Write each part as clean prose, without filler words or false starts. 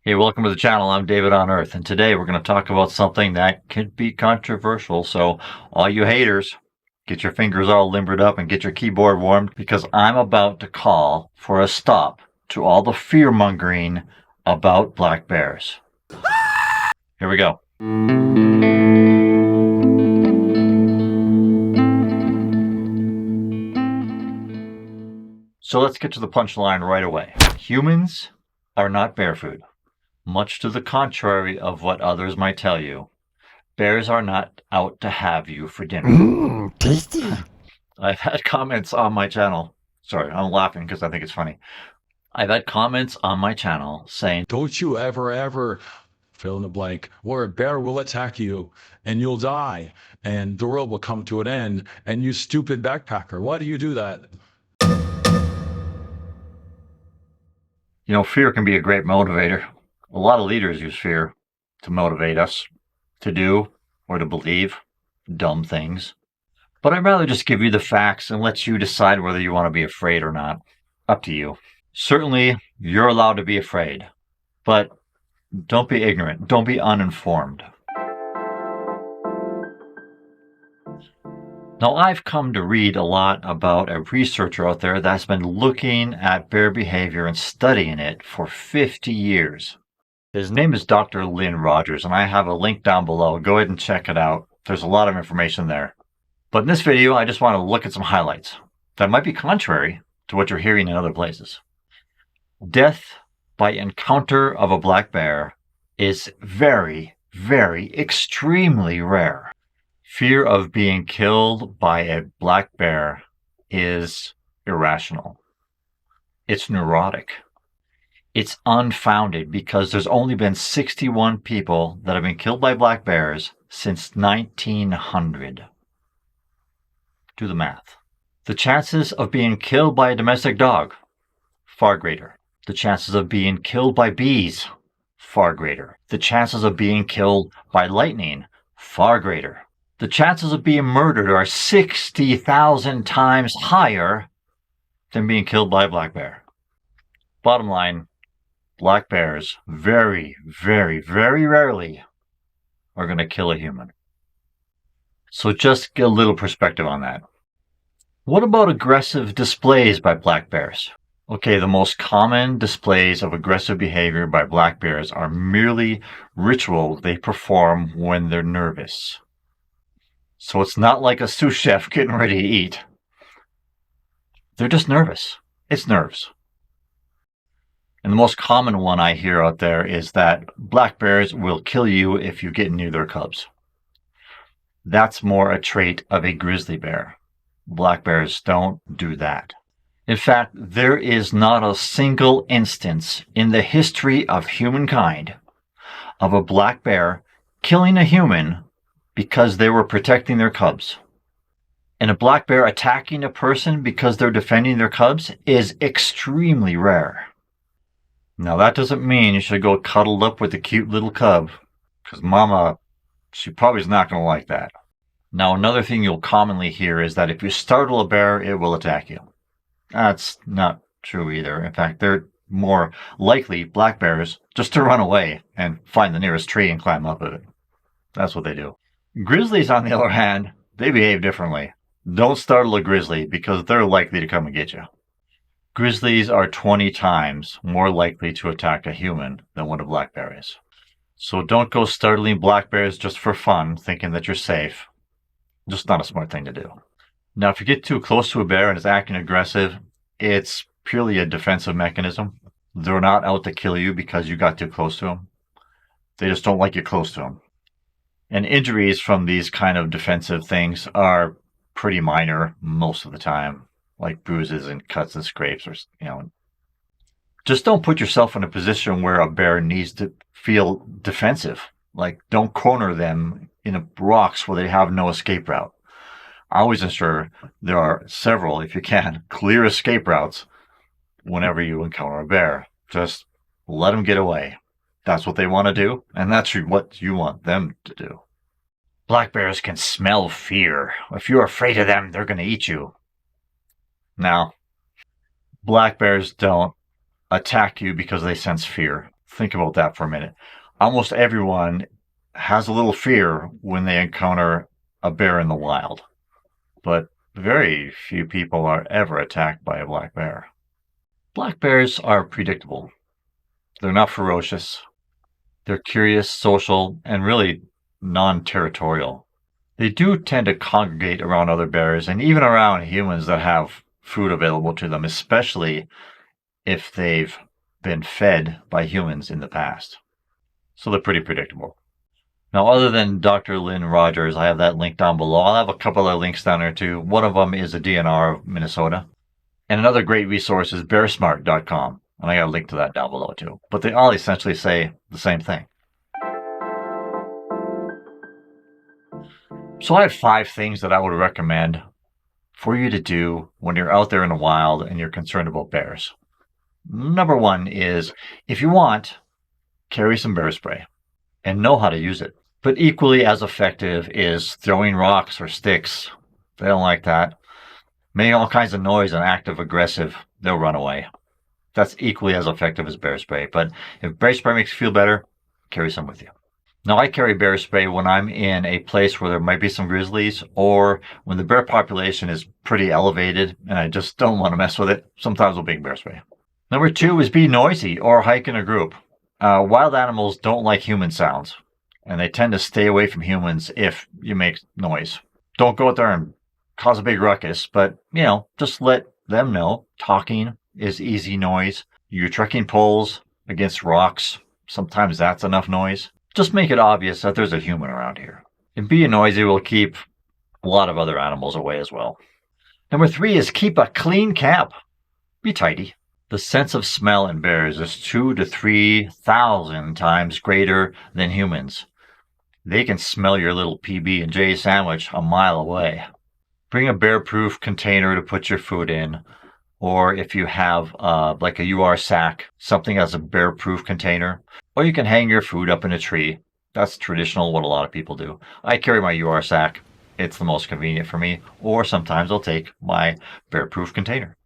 Hey, welcome to the channel. I'm David on Earth, and today we're going to talk about something that could be controversial. So, all you haters, get your fingers all limbered up and get your keyboard warmed because I'm about to call for a stop to all the fear mongering about black bears. Here we go. So, let's get to the punchline right away. Humans are not bear food. Much to the contrary of what others might tell you, bears are not out to have you for dinner. Tasty. I've had comments on my channel. Sorry, I'm laughing because I think it's funny. I've had comments on my channel saying, Don't you ever fill in the blank where a bear will attack you and you'll die and the world will come to an end and you stupid backpacker. Why do you do that? fear can be a great motivator. A lot of leaders use fear to motivate us to do or to believe dumb things. But I'd rather just give you the facts and let you decide whether you want to be afraid or not. Up to you. Certainly, you're allowed to be afraid, but don't be ignorant. Don't be uninformed. Now, I've come to read a lot about a researcher out there that's been looking at bear behavior and studying it for 50 years. His name is Dr. Lynn Rogers, and I have a link down below. Go ahead and check it out. There's a lot of information there. But in this video, I just want to look at some highlights that might be contrary to what you're hearing in other places. Death by encounter of a black bear is very, very extremely rare. Fear of being killed by a black bear is irrational. It's neurotic. It's unfounded because there's only been 61 people that have been killed by black bears since 1900. Do the math. The chances of being killed by a domestic dog, far greater. The chances of being killed by bees, far greater. The chances of being killed by lightning, far greater. The chances of being murdered are 60,000 times higher than being killed by a black bear. Bottom line, black bears very, very, very rarely are going to kill a human. So just get a little perspective on that. What about aggressive displays by black bears? Okay, the most common displays of aggressive behavior by black bears are merely rituals they perform when they're nervous. So it's not like a sous chef getting ready to eat. They're just nervous. It's nerves. And the most common one I hear out there is that black bears will kill you if you get near their cubs. That's more a trait of a grizzly bear. Black bears don't do that. In fact, there is not a single instance in the history of humankind of a black bear killing a human because they were protecting their cubs. And a black bear attacking a person because they're defending their cubs is extremely rare. Now, that doesn't mean you should go cuddled up with a cute little cub, because mama, she probably is not going to like that. Now, another thing you'll commonly hear is that if you startle a bear, it will attack you. That's not true either. In fact, they're more likely, black bears, just to run away and find the nearest tree and climb up it. That's what they do. Grizzlies, on the other hand, they behave differently. Don't startle a grizzly because they're likely to come and get you. Grizzlies are 20 times more likely to attack a human than what a black bear is. So don't go startling black bears just for fun, thinking that you're safe. Just not a smart thing to do. Now, if you get too close to a bear and it's acting aggressive, it's purely a defensive mechanism. They're not out to kill you because you got too close to them. They just don't like you close to them. And injuries from these kind of defensive things are pretty minor most of the time, like bruises and cuts and scrapes, or just don't put yourself in a position where a bear needs to feel defensive. Like, don't corner them in rocks where they have no escape route. Always ensure there are several, if you can, clear escape routes whenever you encounter a bear. Just let them get away. That's what they want to do, and that's what you want them to do. Black bears can smell fear. If you're afraid of them, they're going to eat you. Now, black bears don't attack you because they sense fear. Think about that for a minute. Almost everyone has a little fear when they encounter a bear in the wild, but very few people are ever attacked by a black bear. Black bears are predictable. They're not ferocious. They're curious, social, and really non-territorial. They do tend to congregate around other bears and even around humans that have food available to them, especially if they've been fed by humans in the past. So they're pretty predictable. Now, other than Dr. Lynn Rogers, I have that link down below. I'll have a couple other links down there too. One of them is the DNR of Minnesota. And another great resource is bearsmart.com. And I got a link to that down below too. But they all essentially say the same thing. So I have 5 things that I would recommend for you to do when you're out there in the wild and you're concerned about bears. Number 1 is, if you want, carry some bear spray and know how to use it. But equally as effective is throwing rocks or sticks. They don't like that. Making all kinds of noise and active aggressive, they'll run away. That's equally as effective as bear spray. But if bear spray makes you feel better, carry some with you. Now, I carry bear spray when I'm in a place where there might be some grizzlies or when the bear population is pretty elevated and I just don't want to mess with it. Sometimes I'll bring bear spray. Number 2 is be noisy or hike in a group. Wild animals don't like human sounds, and they tend to stay away from humans if you make noise. Don't go out there and cause a big ruckus, but, just let them know talking is easy noise. You're trekking poles against rocks. Sometimes that's enough noise. Just make it obvious that there's a human around here. And being noisy will keep a lot of other animals away as well. Number 3 is keep a clean camp. Be tidy. The sense of smell in bears is 2,000 to 3,000 times greater than humans. They can smell your little PB&J sandwich a mile away. Bring a bear-proof container to put your food in. Or if you have like a UR sack, something as a bear-proof container. Or you can hang your food up in a tree. That's traditional, what a lot of people do. I carry my UR sack. It's the most convenient for me. Or sometimes I'll take my bear-proof container.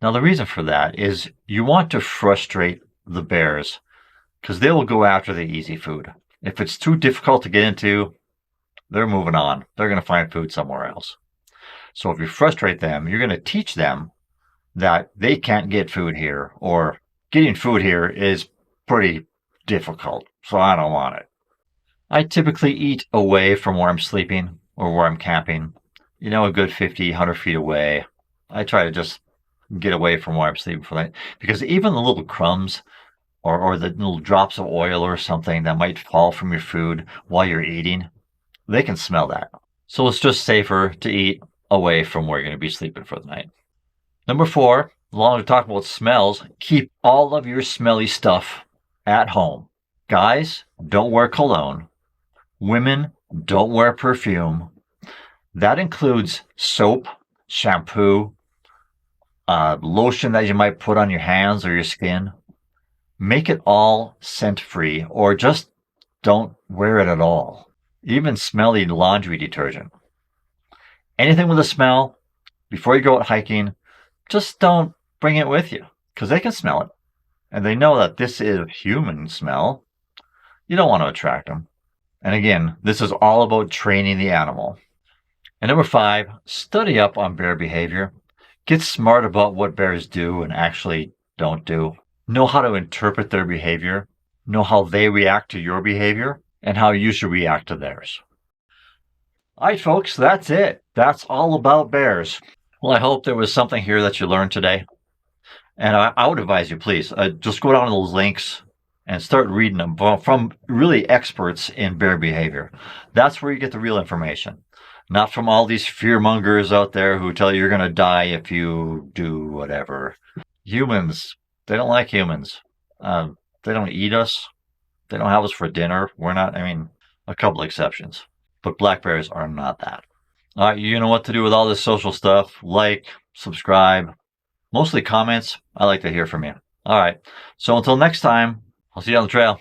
Now, the reason for that is you want to frustrate the bears because they will go after the easy food. If it's too difficult to get into, they're moving on. They're going to find food somewhere else. So if you frustrate them, you're going to teach them that they can't get food here, or getting food here is pretty difficult, so I don't want it. I typically eat away from where I'm sleeping or where I'm camping, a good 50, 100 feet away. I try to just get away from where I'm sleeping for that, because even the little crumbs or the little drops of oil or something that might fall from your food while you're eating, they can smell that. So it's just safer to eat away from where you're going to be sleeping for the night. Number 4, along with talking about smells, keep all of your smelly stuff at home. Guys, don't wear cologne. Women, don't wear perfume. That includes soap, shampoo, lotion that you might put on your hands or your skin. Make it all scent-free, or just don't wear it at all. Even smelly laundry detergent. Anything with a smell, before you go out hiking, just don't bring it with you, because they can smell it. And they know that this is human smell. You don't want to attract them. And again, this is all about training the animal. And number 5, study up on bear behavior. Get smart about what bears do and actually don't do. Know how to interpret their behavior. Know how they react to your behavior and how you should react to theirs. All right, folks, that's it. That's all about bears. Well, I hope there was something here that you learned today. And I would advise you, please, just go down to those links and start reading them from really experts in bear behavior. That's where you get the real information. Not from all these fearmongers out there who tell you you're going to die if you do whatever. Humans, they don't like humans. They don't eat us. They don't have us for dinner. We're not, a couple exceptions. But black bears are not that. All right, you know what to do with all this social stuff. Like, subscribe, mostly comments. I like to hear from you. All right, so until next time, I'll see you on the trail.